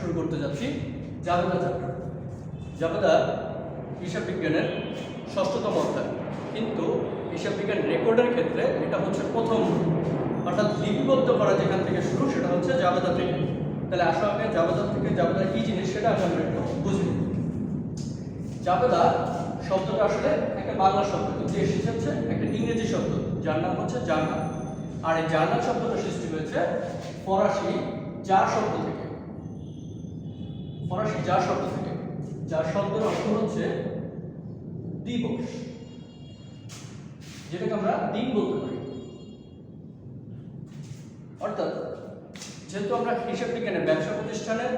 শুরু করতে যাচ্ছি জাবেদা চ্যাপ্টার। জাবেদা হিসাব বিজ্ঞানের ৬ষ্ঠতম অধ্যায়, কিন্তু হিসাব বিজ্ঞান রেকর্ডের ক্ষেত্রে এটা হচ্ছে প্রথম, অর্থাৎ লিপিবদ্ধ করা যেখান থেকে শুরু সেটা হচ্ছে জাবেদা থেকে। তাহলে আসো আগে জাবেদা থেকে জাবেদা কি জিনিস সেটা আমরা একটু বুঝি। জাবেদা শব্দটা আসলে একটা বাংলা শব্দ, কিন্তু এসেছে হচ্ছে একটা ইংরেজি শব্দ যার নাম হচ্ছে জার্নাল। আর এই জার্নাল শব্দটা সৃষ্টি হয়েছে ফরাসি জার শব্দ থেকে। ফরাসি জার শব্দ থেকে, যার শব্দের অর্থ হচ্ছে দিবস, যেটাকে আমরা দিন বলতে পারি। অর্থাৎ যেহেতু আমরা হিসাব বিজ্ঞানে ব্যবসা প্রতিষ্ঠানের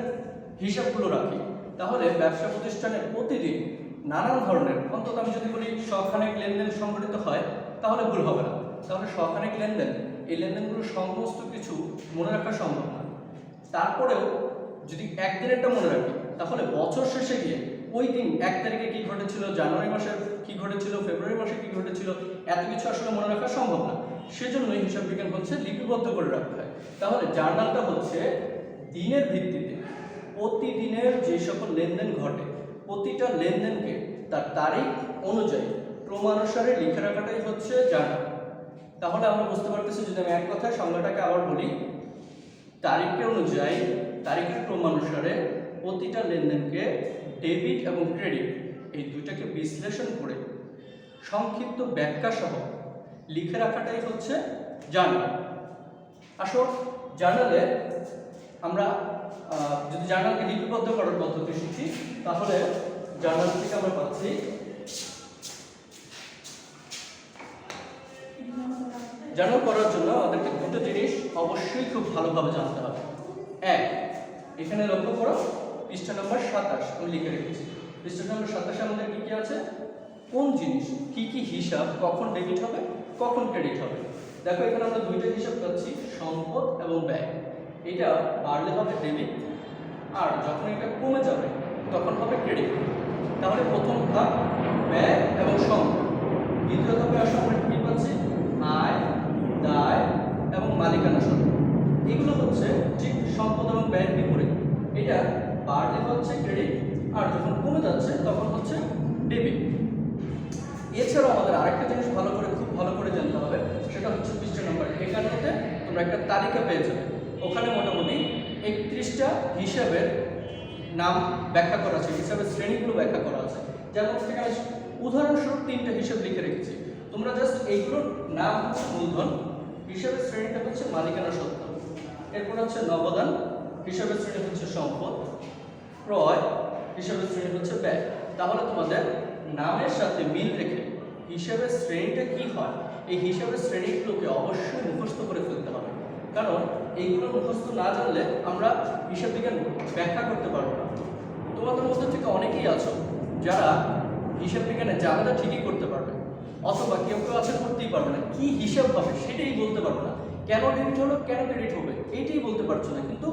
হিসাবগুলো রাখি, তাহলে ব্যবসা প্রতিষ্ঠানের প্রতিদিন নানান ধরনের, অন্তত আমি যদি বলি শখানেক লেনদেন সংঘটিত হয় তাহলে ভুল হবে না। তাহলে শখানেক লেনদেন, এই লেনদেনগুলো সমস্ত কিছু মনে রাখা সম্ভব না। তারপরেও যদি একদিনেরটা মনে রাখি, তাহলে বছর শেষে গিয়ে ওই দিন ১ তারিখে কি ঘটেছিল, জানুয়ারি মাসে কি ঘটেছিল, ফেব্রুয়ারি মাসে কি ঘটেছিল, এত কিছু আসলে মনে রাখা সম্ভব না। সেজন্যই হিসাব বিজ্ঞান হচ্ছে লিপিবদ্ধ করে রাখতে হয়। তাহলে জার্নালটা হচ্ছে দিনের ভিত্তিতে প্রতিদিনের যে সকল লেনদেন ঘটে, প্রতিটা লেনদেনকে তার তারিখ অনুযায়ী ক্রমানুসারে লিখে রাখাটাই হচ্ছে জার্নাল। তাহলে আমরা বুঝতে পারতেছি, যদি আমি এক কথায় সংজ্ঞাটাকে আবার বলি, তারিখের অনুযায়ী, তারিখের ক্রমানুসারে প্রতিটা লেনদেনকে ডেবিট এবং ক্রেডিট এই দুইটাকে বিশ্লেষণ করে সংক্ষিপ্ত ব্যাখ্যা সহ লিখে রাখাটাই হচ্ছে জার্নাল। আসো জার্নালে আমরা যদি জার্নালকে লিপিবদ্ধ করার পদ্ধতি শিখি, তাহলে জার্নাল থেকে আমরা পাচ্ছি জার্নাল করার জন্য আমাদেরকে দুটো জিনিস অবশ্যই খুব ভালোভাবে জানতে হবে। এক, এখানে লক্ষ্য করো পৃষ্ঠা নম্বর ২৭ আমি লিখে রেখেছি। পৃষ্ঠা নম্বর ২৭ আমাদের কি কি আছে, কোন জিনিস কি কি হিসাব কখন ডেবিট হবে কখন ক্রেডিট হবে। দেখো এখানে আমরা দুইটা হিসাব পাচ্ছি, সম্পদ এবং ব্যয়। এটা বাড়লে হবে ডেবিট, আর যখন এটা কমে যাবে তখন হবে ক্রেডিট। তাহলে প্রথম ভাগ ব্যয় এবং সম্পদ। দ্বিতীয় ধাপে আসলে আমরা কি পাচ্ছি, আয়, দায় এবং মালিকানা সম্পদ। এগুলো হচ্ছে ঠিক সম্পদ এবং ব্যয়ের বিপরীত। এটা বাড়লে হচ্ছে ক্রেডিট, আর যখন কমে যাচ্ছে তখন হচ্ছে ডেবিট। এছাড়াও আমাদের আরেকটা জিনিস খুব ভালো করে জানতে হবে, সেটা হচ্ছে পৃষ্ঠা নম্বর ৫১-তে তোমরা একটা তালিকা পেয়ে যাবে। ওখানে মোটামুটি ৩১টা হিসাবের নাম ব্যাখ্যা করা আছে, হিসাবের শ্রেণীগুলো ব্যাখ্যা করা আছে। যেমন সেখানে উদাহরণস্বরূপ ৩টা হিসাব লিখে রেখেছি, তোমরা জাস্ট এইগুলোর নাম হচ্ছে মূলধন, হিসাবের শ্রেণীটা হচ্ছে মালিকানা সত্ত্ব, এরপর হচ্ছে নবদান, হিসাবের শ্রেণী হচ্ছে সম্পদ, ক্রয়, হিসাবের শ্রেণী হচ্ছে ব্যয়। তাহলে তোমাদের নামের সাথে মিল রেখে হিসাবের শ্রেণীটা কি হয়, এই হিসাবের শ্রেণীগুলোকে অবশ্যই মুখস্থ করে ফেলতে হবে। কারণ এইগুলো মুখস্থ না জানলে আমরা হিসাব বিজ্ঞান ব্যাখ্যা করতে পারবো না। তোমাদের মধ্যে থেকে অনেকেই আছো যারা হিসাব বিজ্ঞানে জাবেদা ঠিকই করতে পারবে, অথবা কেউ কেউ আছে করতেই পারবে না, কি হিসাব হবে সেটাই বলতে পারবে না, কেন ডেবিট হলো কেন ক্রেডিট হবে এইটাই বলতে পারছো না। কিন্তু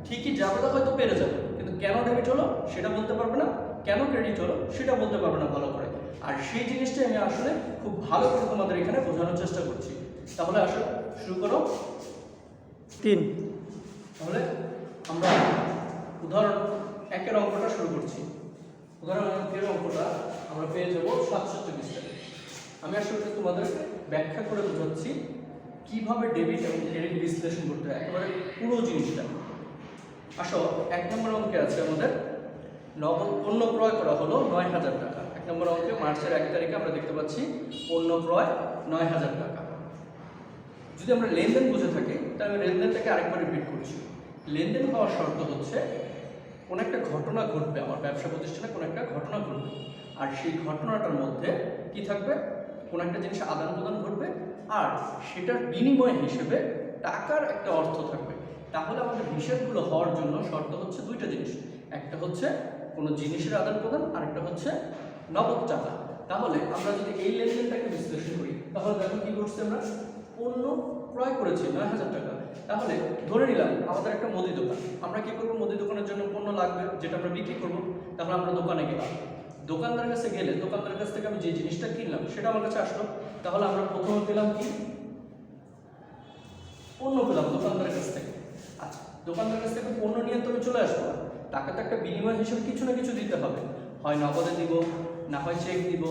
ঠিকই জাবেদা হয়তো পেরে যাবে, কিন্তু কেন ডেবিট হলো সেটা বলতে পারবে না, কেন ক্রেডিট হলো সেটা বলতে পারবে না ভালো করে। আর সেই জিনিসটাই আমি আসলে খুব ভালো করে তোমাদের এখানে বোঝানোর চেষ্টা করছি। তাহলে আসলে শুরু করো। ৩, তাহলে আমরা উদাহরণ ১-এর অঙ্কটা শুরু করছি। উদাহরণ ১-এর অঙ্কটা আমরা পেয়ে যাবো ৬৭ পৃষ্ঠায়। আমি আসলে তোমাদেরকে ব্যাখ্যা করে বোঝাচ্ছি কিভাবে ডেবিট এবং ক্রেডিট বিশ্লেষণ করতে হয়, একেবারে পুরো জিনিসটা। আসো ১ নম্বর অঙ্কে আছে আমাদের নগদ পণ্য ক্রয় করা হলো ৯,০০০ টাকা। ১ নম্বর অঙ্কে মার্চের ১ তারিখে আমরা দেখতে পাচ্ছি পণ্য ক্রয় ৯,০০০ টাকা। যদি আমরা লেনদেন বুঝে থাকি তাহলে আমি লেনদেনটাকে আরেকবার রিপিট করছি। লেনদেন হওয়ার শর্ত হচ্ছে কোনো একটা ঘটনা ঘটবে, আমার ব্যবসা প্রতিষ্ঠানে কোনো একটা ঘটনা ঘটবে, আর সেই ঘটনাটার মধ্যে কি থাকবে, কোনো একটা জিনিস আদান প্রদান ঘটবে, আর সেটার বিনিময় হিসেবে টাকার একটা অর্থ থাকবে। তাহলে আমাদের হিসাবগুলো হওয়ার জন্য শর্ত হচ্ছে দুইটা জিনিস, একটা হচ্ছে কোনো জিনিসের আদান প্রদান, আরেকটা হচ্ছে নগদ টাকা। তাহলে আমরা যদি এই লেনদেনটাকে বিশ্লেষণ করি, তাহলে দেখো কি করছি, আমরা পণ্য ক্রয় করেছি ৯,০০০ টাকা। তাহলে ধরে নিলাম আমাদের একটা মুদি দোকান, আমরা কি করবো, মুদি দোকানের জন্য পণ্য লাগবে যেটা আমরা বিক্রি করবো। তাহলে আমরা দোকানে গেলাম, দোকানদারের কাছে গেলে দোকানদারের কাছ থেকে আমি যে জিনিসটা কিনলাম সেটা আমার কাছে আসলো। তাহলে আমরা প্রথমে পেলাম কি, পণ্য পেলাম দোকানদারের কাছ থেকে। আচ্ছা, দোকানদারের কাছ থেকে পণ্য নিয়ে তুমি চলে আসবো, টাকা তো একটা বিনিময় হিসেবে কিছু না কিছু দিতে হবে, হয় নগদে দিব, না হয় চেক দিব,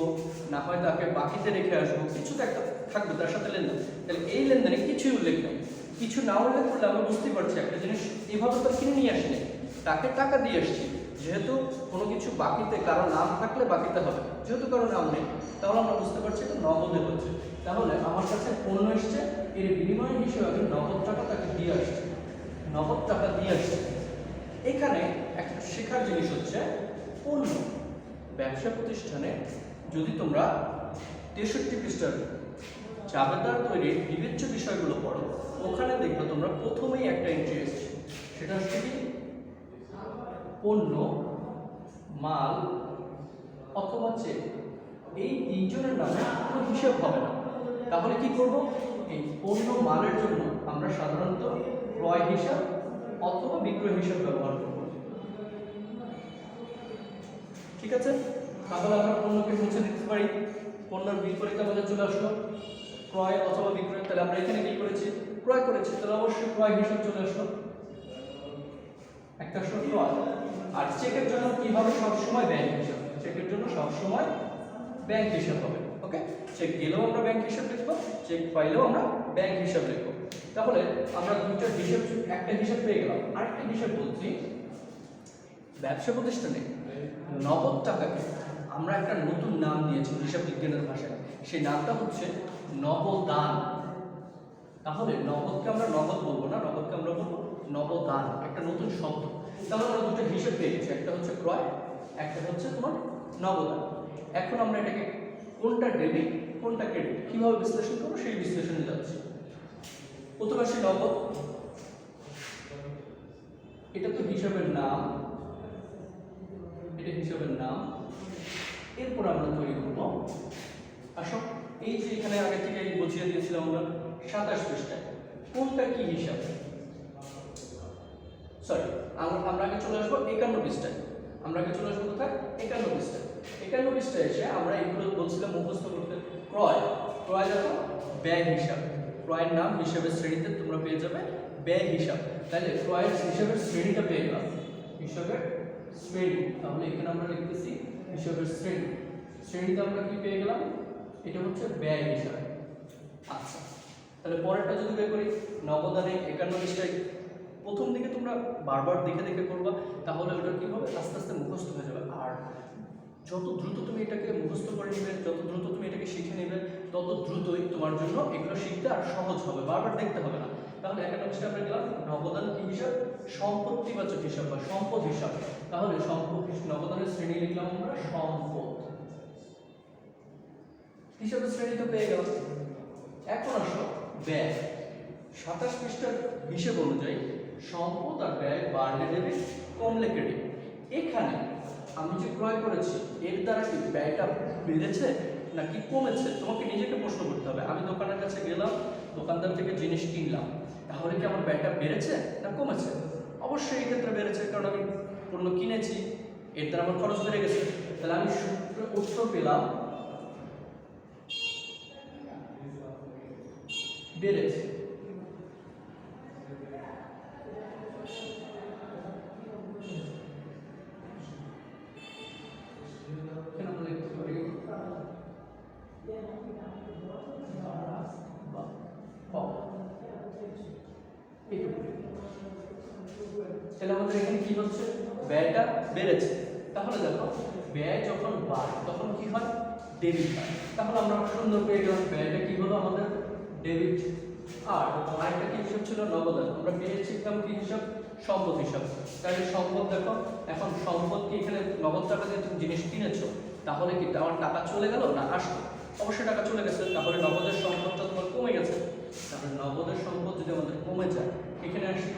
না হয় তাকে বাকিতে রেখে আসবো, কিছু তো একটা থাকবে তার সাথে লেনদেন। তাহলে এই লেনদেনে কিছুই উল্লেখ নেই, কিছু না উল্লেখ করলে আমরা বুঝতেই পারছি একটা জিনিস এভাবে তো কিনে নিয়ে আসিনি, তাকে টাকা দিয়ে আসছি। যেহেতু কোনো কিছু বাকিতে কারো নাম থাকলে বাকিতে হবে, যেহেতু কারো নাম নেই তাহলে আমরা বুঝতে পারছি এটা নগদে হচ্ছে। তাহলে আমার কাছে পণ্য এসছে, এর বিনিময় হিসেবে আমি নগদ টাকা তাকে দিয়ে আসছি, নগদ টাকা দিয়ে আসছি। এখানে একটা শেখার জিনিস হচ্ছে পণ্য ব্যবসা প্রতিষ্ঠানে যদি তোমরা 63 পৃষ্ঠার জাবেদার তৈরির বিবেচ্য বিষয়গুলো পড়ো, ওখানে দেখবে তোমরা প্রথমেই একটা এন্ট্রি এসছে, সেটা হচ্ছে কি পণ্য, মাল অথবা চেক, এই তিনজনের নামে কোনো হিসাব হবে না। তাহলে কি করব, এই পণ্য মালের জন্য আমরা সাধারণত ক্রয় হিসাব অথবা বিক্রয় হিসাব ব্যবহার করব। ঠিক আছে, তাহলে আমরা পণ্যকে মুছে দিতে পারি, পণ্যের বিপরীতে আমাদের চলে আসলো ক্রয় অথবা বিক্রয়। তাহলে আমরা এখানে কি করেছি, ক্রয় করেছি, তাহলে অবশ্যই ক্রয় হিসাব চলে আসলো, একটা আসলো ক্রয়। আর চেকের জন্য কি হবে, সবসময় ব্যাংক হিসাব, চেকের জন্য সবসময় ব্যাংক হিসাব হবে। ওকে, চেক গেলেও আমরা ব্যাংক হিসাব লিখবো, চেক পাইলেও আমরা ব্যাংক হিসাব লিখবো। তাহলে আমরা দুইটা হিসাব, একটা হিসাব পেয়ে গেলাম। আরেকটা হিসাব বলছি, ব্যবসা প্রতিষ্ঠানে নগদ টাকাকে আমরা একটা নতুন নাম দিয়েছি হিসাব বিজ্ঞানের ভাষায়, সেই নামটা হচ্ছে নবদান। তাহলে নগদকে আমরা নগদ বলবো না, নগদকে আমরা বলবো নবদান, একটা নতুন শব্দ। তাহলে আমরা দুটো হিসাব পেয়ে গেছি, একটা হচ্ছে ক্রয়, একটা হচ্ছে তোমার নবদান। এখন আমরা এটাকে কোনটা ডেবিট কোনটা ক্রেডিট কিভাবে বিশ্লেষণ করবো সেই বিশ্লেষণে যাচ্ছি। প্রথমে আসি নগদ, এটা তো হিসাবের নাম, এটা হিসাবের নাম। এরপর আমরা তৈরি করবো, আসো এই যে এখানে আগে থেকে বুঝিয়ে দিয়েছিলাম আমরা 27 পৃষ্ঠায় কোনটা কি হিসাব, সরি আমরা আগে চলে আসবো 51 পৃষ্ঠায়। আমরা আগে চলে আসবো কোথায়, 51 পৃষ্ঠায়। 51 পৃষ্ঠায় এসে আমরা এগুলো বলছিলাম মুখস্থ করতে। ক্রয়, ক্রয় দেখো ব্যয় হিসাব, ক্রয়ের নাম হিসাবের শ্রেণীতে তোমরা পেয়ে যাবে ব্যয় হিসাব। তাহলে ক্রয়ের হিসাবের শ্রেণীটা পেয়ে গেলাম, হিসাবের শ্রেণী। তাহলে এখানে আমরা লিখতেছি হিসাবের শ্রেণী, শ্রেণীতে আমরা কি পেয়ে গেলাম, এটা হচ্ছে ব্যয় হিসাব। আচ্ছা, তাহলে পরেরটা যদি বের করি, নবদানে 51 পৃষ্ঠায় প্রথম দিকে তোমরা বারবার দেখে দেখে করবা, তাহলে ওটা কি হবে, আস্তে আস্তে মুখস্থ হয়ে যাবে। আর যত দ্রুত তুমি এটাকে মুখস্থ করে নেবে, যত দ্রুত তুমি এটাকে শিখে নেবে, তত দ্রুতই তোমার জন্য এগুলো শিখতে আর সহজ হবে, বারবার দেখতে হবে না। তাহলে 51 পৃষ্ঠায় আমরা গেলাম, নবদান কি হিসাব, সম্পত্তিবাচক হিসাব বা সম্পদ হিসাব। তাহলে সম্পদ নবদানের শ্রেণী লিখলাম আমরা সম্পদ, হিসাবের শ্রেণী তো পেয়ে গেলাম। এখন আসো ব্যয়, 27 পৃষ্ঠার হিসেব অনুযায়ী সম্পদ আর ব্যয় বাড়লে ডেবিট কমলে ক্রেডিট। এখানে আমি যে ক্রয় করেছি এর দ্বারা কি ব্যয়টা বেড়েছে নাকি কমেছে, তোমাকে নিজেকে প্রশ্ন করতে হবে। আমি দোকানের কাছে গেলাম, দোকানদার থেকে জিনিস কিনলাম, তাহলে কি আমার ব্যয়টা বেড়েছে না কমেছে? অবশ্যই এই ক্ষেত্রে বেড়েছে, কারণ আমি পণ্য কিনেছি, এর দ্বারা আমার খরচ বেড়ে গেছে। তাহলে আমি উত্তর পেলাম বেড়েছে। তাহলে আমাদের এখানে কি হচ্ছে, ব্যয়টা বেড়েছে। তাহলে দেখো ব্যয় যখন বাড়ে তখন কি হয়, ডেবিট হয়। তাহলে আমরা সুন্দর পেয়ে গেলাম ব্যয়টা কি হলো আমাদের ডেবিট। আর আরেকটা কি হিসাব ছিল, নগদান। আমরা পেয়েছিলাম কি হিসাব, সম্পদ হিসাব। তাহলে সম্পদ দেখো, এখন সম্পদ কি এখানে নগদ টাকা দিয়ে তুমি জিনিস কিনেছো, তাহলে কি আমার টাকা চলে গেল না আসলো? অবশ্যই টাকা চলে গেছে, তাহলে নগদের সম্পদটা তোমার কমে গেছে। তাহলে নগদের সম্পদ যদি আমাদের কমে যায়, এখানে আসি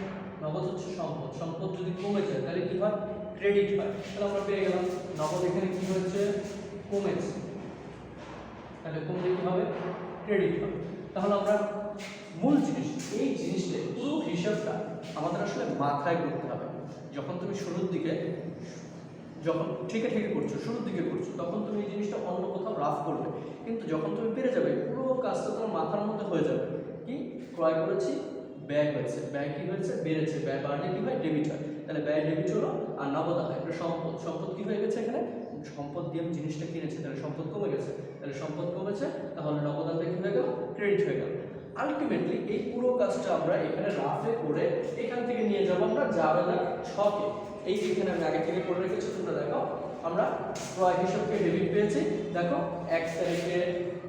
নগদ হচ্ছে সম্পদ, সম্পদ যদি কমে যায় তাহলে কি হয়, ক্রেডিট হয়। তাহলে আমরা পেয়ে গেলাম নগদ এখানে কি হচ্ছে, কমেছে, তাহলে কমলে কি হবে, ক্রেডিট হবে। তাহলে আমরা মূল জিনিস, এই জিনিসটা পুরো হিসাবটা আমাদের আসলে মাথায় করতে হবে। যখন তুমি শুরুর দিকে যখন ঠিকে ঠিকে করছো, শুরুর দিকে করছো, তখন তুমি এই জিনিসটা অন্য কোথাও রাফ করবে, কিন্তু যখন তুমি পেরে যাবে পুরো কাজটা তোমার মাথার মধ্যে হয়ে যাবে। কি ক্রয় করেছি, ব্যয় হয়েছে, ব্যয় কি হয়েছে, বেড়েছে, ব্যয় বাড়লে কি হয়, ডেবিট হয়। তাহলে ব্যয় ডেবিট হলো, আর নগদান একটা সম্পদ। সম্পদ কি হয়ে গেছে এখানে? সম্পদ দিয়ে আমি জিনিসটা কিনেছি, তাহলে সম্পদ কমে গেছে, তাহলে সম্পদ কমেছে, তাহলে নগদানটা কি হয়ে গেল? ক্রেডিট হয়ে গেল। আলটিমেটলি এই পুরো কাজটা আমরা এখানে রাফে করে এখান থেকে নিয়ে যাব আমরা জাবেদার ছকে। এই যে এখানে আমি আগে থেকে করে রেখেছি, তোমরা দেখো আমরা ক্রয় হিসাবকে ডেবিট পেয়েছি। দেখো 1 তারিখে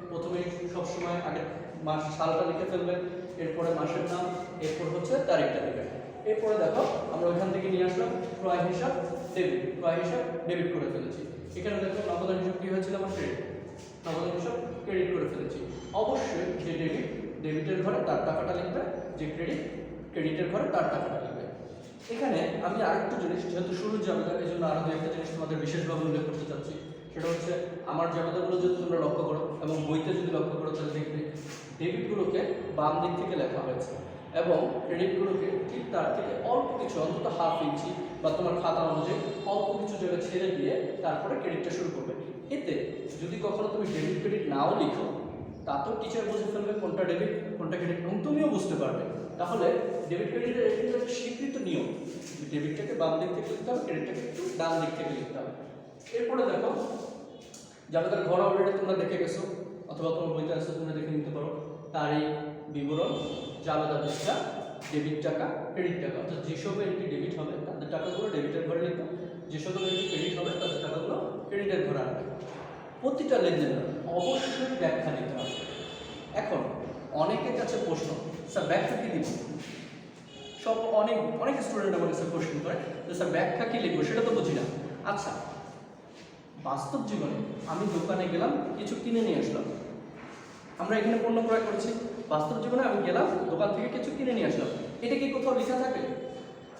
প্রথমে সবসময় আগে মাস সালটা লিখে ফেলবে, এরপরে মাসের নাম, এরপর হচ্ছে তারিখটা দেবে। এরপরে দেখো আমরা ওখান থেকে নিয়ে আসলাম ক্রয় হিসাব ডেবিট, ক্রয় হিসাব ডেবিট করে ফেলেছি। এখানে দেখো নগদান হিসাব কি হয়েছিল আমার? ক্রেডিট। নগদান হিসাব ক্রেডিট করে ফেলেছি। অবশ্যই যে ডেবিট, ডেবিটের ঘরে তার টাকাটা লিখবে, যে ক্রেডিট, ক্রেডিটের ঘরে তার টাকাটা লিখবে। এখানে আমি আরেকটা জিনিস, যেহেতু শুরুর জাবেদা, এই জন্য আরো একটা জিনিস তোমাদের বিশেষভাবে উল্লেখ করতে চাচ্ছি। সেটা হচ্ছে আমার জাবেদাগুলো যদি তোমরা লক্ষ্য করো এবং বইতে যদি লক্ষ্য করো তাহলে দেখবে ডেবিটগুলোকে বাম দিক থেকে লেখা হয়েছে এবং ক্রেডিটগুলোকে ঠিক তার থেকে অল্প কিছু, অন্তত হাফ ইঞ্চি বা তোমার খাতা অনুযায়ী অল্প কিছু জায়গা ছেড়ে দিয়ে তারপরে ক্রেডিটটা শুরু করবে। এতে যদি কখনো তুমি ডেবিট ক্রেডিট নাও লিখো, তাতেও টিচার বুঝে ফেলবে কোনটা ডেবিট কোনটা ক্রেডিট এবং তুমিও বুঝতে পারবে। তাহলে ডেবিট ক্রেডিটের একটা স্বীকৃত নিয়ম, ডেবিটটাকে বাম দিক থেকে লিখতে হবে, ক্রেডিটটাকে একটু ডান দিক থেকে লিখতে হবে। এরপরে দেখো জাবেদার ঘর অলরেডি তোমরা দেখে গেছো অথবা তোমার বইতে আছে, তোমরা দেখে নিতে পারো। তারিখ, বিবরণ, জাবেদা পৃষ্ঠা, ডেবিট টাকা, ক্রেডিট টাকা, অর্থাৎ যেসব এন্ট্রি ডেবিট হবে তাদের টাকাগুলো ডেবিটের ঘরে লিখবে, যেসব এন্ট্রি ক্রেডিট হবে তাদের টাকাগুলো ক্রেডিটের ঘরে আনবে। প্রতিটা লেনদেনের অবশ্যই ব্যাখ্যা দিতে হবে। এখন অনেকের কাছে প্রশ্ন, স্যার ব্যাখ্যা কি দিব? সব অনেক অনেক স্টুডেন্ট আমার কাছে প্রশ্ন করে যে স্যার ব্যাখ্যা কি লিখবো, সেটা তো বুঝি না। আচ্ছা, বাস্তব জীবনে আমি দোকানে গেলাম, কিছু কিনে নিয়ে আসলাম, আমরা এখানে পণ্য ক্রয় করেছি। বাস্তব জীবনে আমি গেলাম দোকান থেকে কিছু কিনে নিয়ে আসলাম, এটা কি কোথাও লেখা থাকে?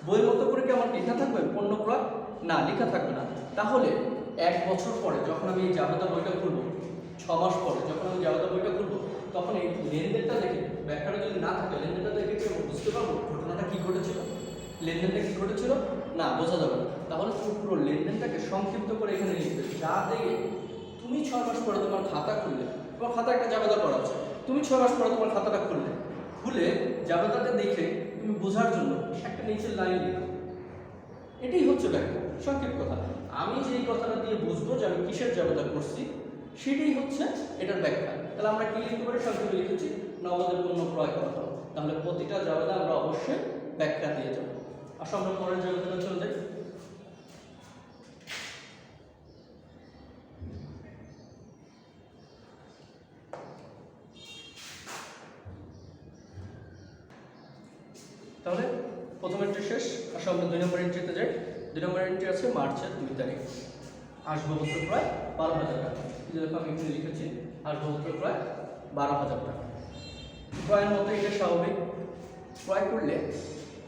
বইয়ের মতো করে কি আমার লেখা থাকবে পণ্য ক্রয়? না, লেখা থাকবে না। তাহলে 1 বছর পরে যখন আমি এই জাবেদা বইটা খুলবো, 6 মাস পরে যখন আমি জাবেদা বইটা খুলবো, তখন এই লেনদেনটা দেখে, ব্যাখ্যাটা যদি না থাকে, লেনদেনটা দেখে কি আমি বুঝতে পারবো ঘটনাটা কি ঘটেছিল, লেনদেনটা কি ঘটেছিল? না, বোঝা যাবে না। তাহলে তুমি পুরো লেনদেনটাকে সংক্ষিপ্ত করে এখানে লিখবে, যা দেখে তুমি 6 মাস পরে তোমার খাতা খুললে, তোমার খাতা একটা জাবেদা করা আছে, তুমি 6 মাস পরে তোমার খাতাটা খুললে, খুলে জাবেদাটা দেখে তুমি বোঝার জন্য একটা নিচের লাইন লিখো। এটাই হচ্ছে ব্যাখ্যা, সংক্ষিপ্ত কথা। আমি যেই কথাটা দিয়ে বুঝবো যে আমি কিসের জাবেদা করছি, সেটাই হচ্ছে এটার ব্যাখ্যা। তাহলে আমরা কি লিখতে পারি? সংক্ষেপে লিখেছি নগদের পণ্য ক্রয় করা হলো। তাহলে প্রতিটা জাবেদা আমরা অবশ্যই ব্যাখ্যা দিয়ে যাবো। আসো আমরা পরের জাবেদাটা চলে যাই। তাহলে প্রথম এন্ট্রি শেষ, আসলে আমরা 2 নম্বর এন্ট্রিতে যাই। 2 নম্বর এন্ট্রি আছে মার্চের 2 তারিখ, আসবাবপত্র প্রায় 12,000 টাকা। যেরকম আমি এখানে লিখেছি আসবাবপত্র প্রায় 12,000 টাকা। ক্রয়ের মতো এটা স্বাভাবিক। ক্রয় করলে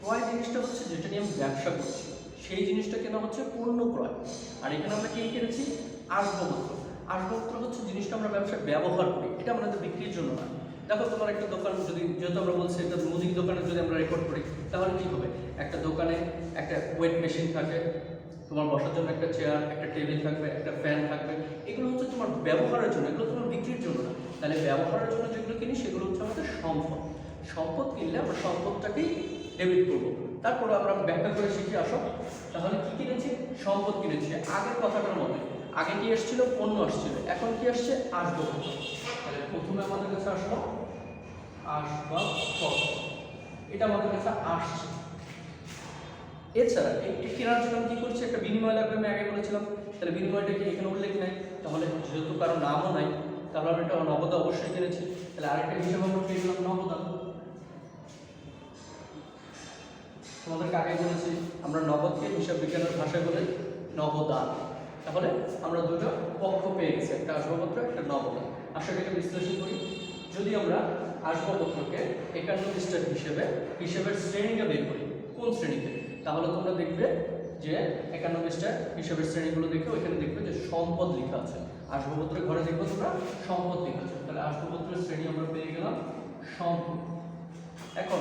ক্রয় জিনিসটা হচ্ছে যেটা নিয়ে আমি ব্যবসা করছি, সেই জিনিসটা কেনা হচ্ছে পণ্য ক্রয়। আর এখানে আমরা কি কিনেছি? আসবাবপত্র। আসবাবপত্র হচ্ছে জিনিসটা আমরা ব্যবসায় ব্যবহার করি, এটা আমাদের বিক্রির জন্য না। দেখো তোমার একটা দোকান, যদি যেহেতু আমরা বলছি একটা মুদির দোকানে যদি আমরা রেকর্ড করি, তাহলে কি হবে? একটা দোকানে একটা ওয়েট মেশিন থাকে, তোমার বসার জন্য একটা চেয়ার, একটা টেবিল থাকবে, একটা ফ্যান থাকবে, এগুলো হচ্ছে তোমার ব্যবহারের জন্য, এগুলো তোমার বিক্রির জন্য না। তাহলে ব্যবহারের জন্য যেগুলো কিনি সেগুলো হচ্ছে আমাদের সম্পদ। সম্পদ কিনলে আমরা সম্পদটাকেই ডেবিট করব। তারপর আমরা ব্যাখ্যা করে শিখি। আসো, তাহলে কি কিনেছি? সম্পদ কিনেছি। আগের কথাটার মতো, আগে কি এসেছিল? পণ্য আসছিল, এখন কি আসছে? আসবাবপত্র। তাহলে প্রথমে আমাদের কাছে আসলো আসবাবপত্র, এটা আমাদের কাছে আসছে। এছাড়া একটি কেনার জন্য কি করছি? একটা বিনিময় লাগবে, আমি আগে বলেছিলাম। তাহলে বিনিময়টা কি এখানে উল্লেখ নাই, তাহলে যেহেতু কারো নামও নাই, তাহলে আমরা এটা নগদ অবশ্যই কিনেছি। তাহলে আরেকটা হিসাব আমরা পেয়ে গেলাম নগদান। তোমাদেরকে আগে বলেছি আমরা নগদকে হিসাব বিজ্ঞানের ভাষায় বলে নগদান। তাহলে আমরা দুটো পক্ষ পেয়ে গেছি, একটা আসবাবপত্র, একটা নগদান। আসলে এটা বিশ্লেষণ করি। যদি আমরা আসবাবপত্রকে 51 পৃষ্ঠার হিসেবের শ্রেণীটা বের করি, কোন শ্রেণীতে? তাহলে তোমরা দেখবে যে 51 পৃষ্ঠার হিসাবের শ্রেণীগুলো দেখে ওইখানে দেখবে যে সম্পদ লেখা আছে। আসবাবপত্রের ঘরে দেখবে তোমরা সম্পদ লেখা আছে। তাহলে আসবাবপত্রের শ্রেণী আমরা পেয়ে গেলাম সম্পদ। এখন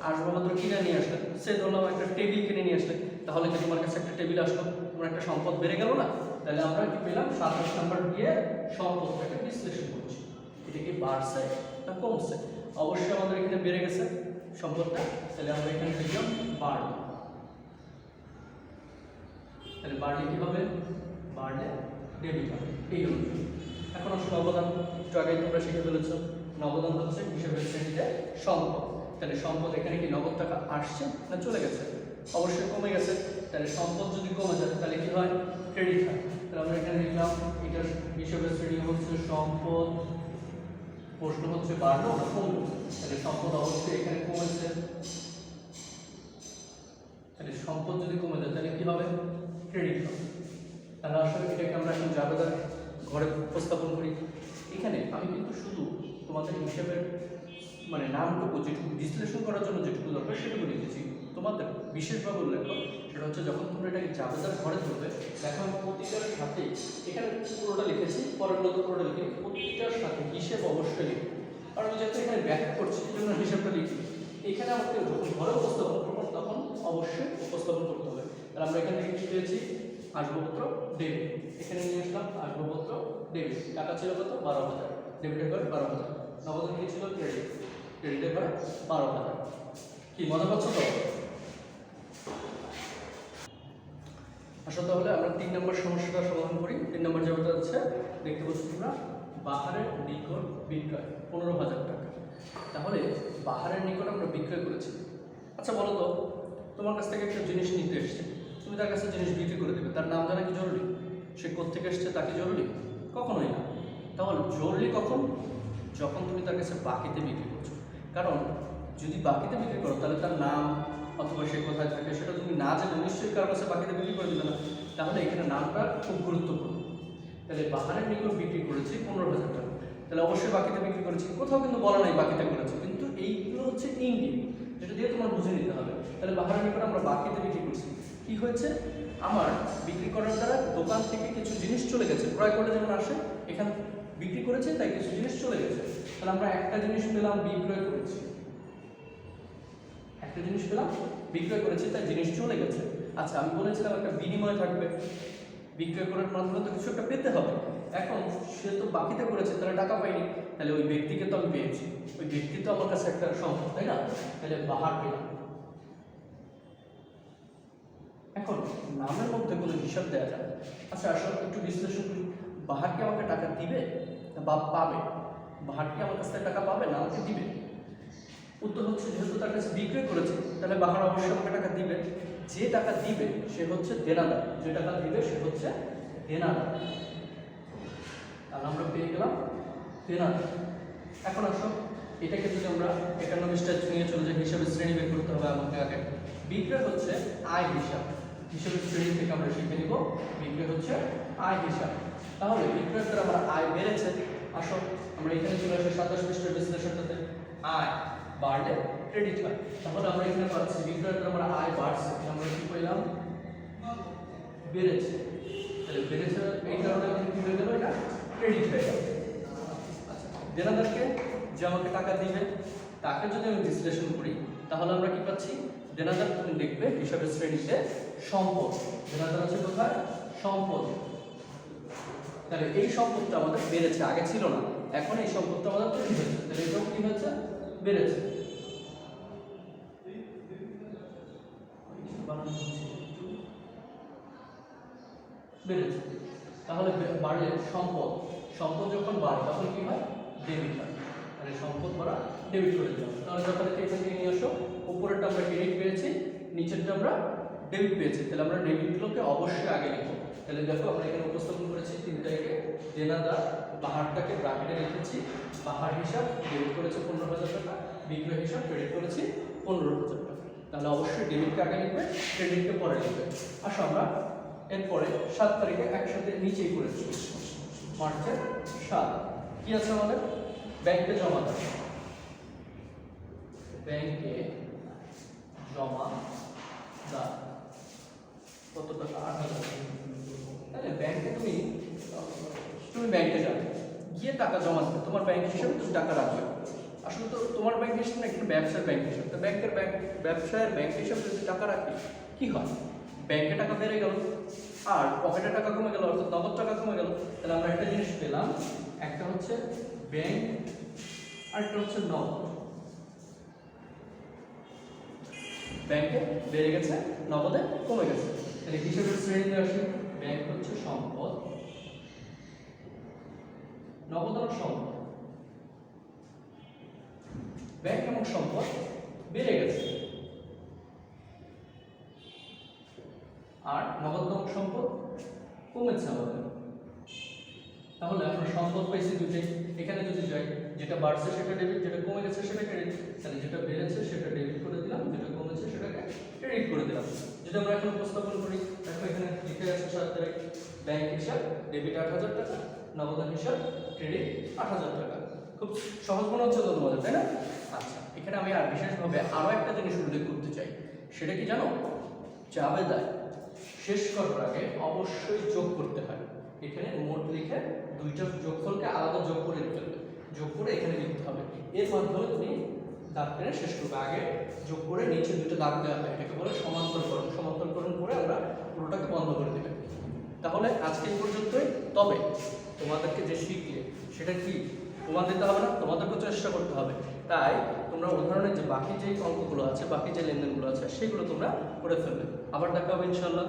আসবাবপত্র কিনে নিয়ে আসলে, সে ধরলাম একটা টেবিল কিনে নিয়ে আসলে, তাহলে কি তোমার কাছে একটা টেবিল আসলো, তোমার একটা সম্পদ বেড়ে গেল না? তাহলে আমরা কি পেলাম? 27 নাম্বার দিয়ে সম্পদটাকে বিশ্লেষণ করছি, এটা কি বাড়ছে না কমছে? অবশ্যই আমাদের এখানে বেড়ে গেছে সম্পদটা, তাহলে আমরা এখানে লিখলাম বাড়লো। তাহলে বাড়লে কি হবে? বাড়লে ডেবিট হবে। এই হলো। এখন আসলে অবদান একটু আগে তোমরা শিখে ফেলেছো। নগদান হচ্ছে হিসাবের শ্রেণীতে সম্পদ। তাহলে সম্পদ এখানে কি নগদ টাকা আসছে না চলে গেছে? অবশ্যই কমে গেছে। তাহলে সম্পদ যদি কমে যায় তাহলে কি হয়? ক্রেডিট হয়। তাহলে আমরা এখানে লিখলাম এটার হিসাবের শ্রেণী হচ্ছে সম্পদ। প্রশ্ন হচ্ছে বাড়লো না কমলো? তাহলে সম্পদ অবশ্যই এখানে কমেছে। তাহলে সম্পদ যদি কমে যায় তাহলে কি হবে? ক্রেডিট হবে। তাহলে আসলে এটাকে আমরা এখন জাবেদার ঘরে উপস্থাপন করি। এখানে আমি কিন্তু শুধু তোমাদের হিসাবের মানে নামটুকু যেটুকু বিশ্লেষণ করার জন্য যেটুকু দরকার সেটুকু লিখেছি। তোমাদের বিশেষভাবে উল্লেখ সেটা হচ্ছে যখন তোমরা এটাকে জাবেদার ঘরে ধরবে দেখো আমি প্রতিটার সাথে এখানে পুরোটা লিখেছি, পরেরগুলো তো পুরোটা লিখি, প্রতিটার সাথে হিসেব অবশ্যই লিখি। কারণ আমি যেহেতু এখানে ব্যাখ্যা করছি এই জন্য হিসাবটা লিখি। এখানে আমাকে যখন ঘরে উপস্থাপন করবো তখন অবশ্যই উপস্থাপন করতে হবে। তাহলে আমরা এখান থেকে কি পেয়েছি? আসবাবপত্র ডেবিট। এখানে নিয়ে আসলাম আসবাবপত্র ডেবিট। টাকা ছিল কত? 12,000। ডেবিটের করে 12,000। নগদ কি ছিল? ক্রেডিট। ক্রেডিটের করে 12,000। কি মজা পাচ্ছ তো? আসলে তাহলে আমরা 3 নম্বর সমস্যাটা সমাধান করি। 3 নম্বর যেটা হচ্ছে দেখতে পাচ্ছ তোমরা বাহারের নিকট বিক্রয় 15,000 টাকা। তাহলে বাহারের নিকট আমরা বিক্রয় করেছি। আচ্ছা বলো তো, তোমার কাছ থেকে একটা জিনিস নিতে এসছে, তুমি তার কাছে জিনিস বিক্রি করে দেবে, তার নাম জানা কি জরুরি? সে কোত্থেকে এসছে তা কি জরুরি? কখনোই না। তাহলে জরুরি কখন? যখন তুমি তার কাছে বাকিতে বিক্রি করছো। কারণ যদি বাকিতে বিক্রি করো তাহলে তার নাম অথবা সে কোথায় থাকে সেটা তুমি না জেনে নিশ্চয়ই কারোর কাছে বাকিতে বিক্রি করে দিবে না। তাহলে এখানে নামটা খুব গুরুত্বপূর্ণ। তাহলে বাহারের নিকট বিক্রি করেছি 15,000 টাকা। তাহলে অবশ্যই বাকিতে বিক্রি করেছি, কোথাও কিন্তু বলা নাই বাকিতে করেছি, কিন্তু এইগুলো হচ্ছে ইঙ্গিত যেটা দিয়ে তোমার বুঝে নিতে হবে। তাহলে বাহারের নিকট আমরা বাকিতে বিক্রি করছি। কি হয়েছে? আমার বিক্রি করার দ্বারা দোকান থেকে কিছু জিনিস চলে গেছে, ক্রয় করলে যেমন আসে এখানে বিক্রি করেছে তাই কিছু জিনিস চলে গেছে। তাহলে আমরা একটা জিনিস পেলাম, বিক্রয় করেছি। একটা জিনিস পেলাম, বিক্রয় করেছি, তাই জিনিস চলে গেছে। আচ্ছা আমি বলেছিলাম একটা বিনিময় থাকবে, বিক্রয় করার মাধ্যমে তো কিছু একটা পেতে হবে। এখন সে তো বাকিতে করেছে, তাহলে টাকা পাইনি, তাহলে ওই ব্যক্তিকে তো আমি পেয়েছি, ওই ব্যক্তি তো আমার কাছে একটা সম্পদ, তাই না? তাহলে বাহার পেলাম। এখন নামের মধ্যে কোনো হিসাব দেওয়া যায়। আচ্ছা আসলে একটু বিশ্লেষণ করি, বাহার কি আমাকে টাকা দিবে বা পাবে? বাহার কি আমার কাছ থেকে টাকা পাবে না আমাকে দিবে? উত্তর হচ্ছে যেহেতু তার কাছে বিক্রয় করেছে তাহলে বাহার অবশ্যই আমাকে টাকা দিবে। যে টাকা দিবে সে হচ্ছে দেনাদার, যে টাকা দিবে সে হচ্ছে দেনাদার। তাহলে আমরা পেয়ে গেলাম দেনাদার। এখন আসো এটাকে যদি আমরা 91 নিয়ে চলে যাই, হিসাবের শ্রেণী বের করতে হবে আমাকে আগে। বিক্রয় হচ্ছে আয় হিসাব, হিসাবের শ্রেণী থেকে আমরা শিখে নিব বিক্রয় হচ্ছে আয় হিসাব। তাহলে বিক্রয়ের দ্বারা আমার আয় বেড়েছে। আসো আমরা এখানে চলে আসি 27 পৃষ্ঠার বিশ্লেষণটাতে। আয় বাড়লে ক্রেডিট হয়। তাহলে আমরা এখানে পাচ্ছি বিক্রয়ের দ্বারা আমার আয় বাড়ছে, আমরা কি পেলাম? বেড়েছে। তাহলে বেড়েছে এই কারণে কি হয়ে গেল? এটা ক্রেডিট হয়ে গেল। আচ্ছা দেনাদারকে যে আমাকে টাকা দিবে তাকে যদি আমি বিশ্লেষণ করি তাহলে আমরা কি পাচ্ছি? দেনাদার তুমি দেখবে হিসাবের শ্রেণীতে সম্পদ। দেনাদার আছে কোথায়? সম্পদ। তাহলে এই সম্পদটা আমাদের বেড়েছে, আগে ছিল না, এখন এই সম্পদটা আমাদের তৈরি হয়েছে, তাহলে এটাও কি হয়েছে? বেড়েছে। বেড়েছে। তাহলে বাড়লে সম্পদ, সম্পদ যখন বাড়ে তখন কি হয়? ডেবিট হয়। তাহলে সম্পদ বাড়া ডেবিট করে দিলাম। তাহলে যখন এখান থেকে নিয়ে আসো, উপরেরটা আমরা ক্রেডিট পেয়েছি, নিচেরটা আমরা ডেবিট পেয়েছি, তাহলে আমরা ডেবিটগুলোকে অবশ্যই আগে লিখবো। তাহলে দেখো আমরা এখানে উপস্থাপন করেছি 3 তারিখে দেনাদার, বাহারটাকে ব্র্যাকেটে লিখেছি, বাহার হিসাব ডেবিট করেছে 15,000 টাকা, বিক্রয় হিসাব ক্রেডিট করেছি 15,000 টাকা। তাহলে অবশ্যই ডেবিটকে আগে লিখবে, ক্রেডিটকে পরে লিখবে। আসো আমরা এরপরে 7 তারিখে একসাথে নিচেই করেছি, মার্চের 7 কি আছে আমাদের? ব্যাংকে জমা দেওয়া, ব্যাংকে জমা দেওয়া কত টাকা? 8,000। তাহলে ব্যাংকে তুমি ব্যাংকে যাবে, গিয়ে টাকা জমা দেবে, তোমার ব্যাংক হিসাবে তুমি টাকা রাখবে। আসলে তো তোমার ব্যাংক হিসাবে না, একটা ব্যবসার ব্যাংক হিসাবে। তো ব্যবসায়ের ব্যাংক হিসাবে যদি টাকা রাখি কি হয়? ব্যাংকে টাকা বেড়ে গেল আর পকেটে টাকা কমে গেল, অর্থাৎ নগদ টাকা কমে গেল। তাহলে আমরা একটা জিনিস পেলাম, একটা হচ্ছে ব্যাংক আর একটা হচ্ছে নগদ। ব্যাংকে বেড়ে গেছে, নগদে কমে গেছে। তাহলে হিসাবের শ্রেণীতে আসি, ব্যাংক হচ্ছে সম্পদ, নগদান সম্পদ। ব্যাংক এবং সম্পদ বেড়ে গেছে, আর নগদান সম্পদ কমেছে আমাদের। তাহলে আমরা সম্পদ পাইছি দুটোই, এখানে যদি যাই যেটা বাড়ছে সেটা ডেবিট, যেটা কমে গেছে সেটা ক্রেডিট। তাহলে যেটা বেড়েছে সেটা ডেবিট করে দিলাম, যেটা কমেছে সেটাকে ক্রেডিট করে দিলাম। যদি আমরা এখন উপস্থাপন করি, দেখো এখানে লিখে আছে 7 তারিখ, ব্যাংক হিসাব ডেবিট 8,000 টাকা, নগদান হিসাব ক্রেডিট 8,000 টাকা। খুব সহজ মনে হচ্ছে তো তোমাদের, তাই না? আচ্ছা, এখানে আমি আর বিশেষভাবে আরো একটা জিনিস উল্লেখ করতে চাই, সেটা কি জানো? জাবেদায় শেষ করার আগে অবশ্যই যোগ করতে হয়। এখানে মোট লিখে দুইটা যোগফলকে আলাদা যোগ করে ফেলবে, যোগ করে এখানে লিখতে হবে। এর মাধ্যমে তুমি দাগ টেনে শেষ করবে। আগে যোগ করে নিচে দুটো দাগ দেওয়া হয়, এটাকে বলে সমান্তরকরণ। সমান্তরকরণ করে আমরা পুরোটাকে বন্ধ করে দেবে। তাহলে আজকে এই পর্যন্তই। তবে তোমাদেরকে যে শিখলে সেটা কি প্রমাণ দিতে হবে না, তোমাদেরকেও চেষ্টা করতে হবে। তাই তোমরা উদাহরণের যে বাকি যে অঙ্কগুলো আছে, বাকি যে লেনদেনগুলো আছে, সেগুলো তোমরা করে ফেলবে। আবার দেখা হবে ইনশাআল্লাহ।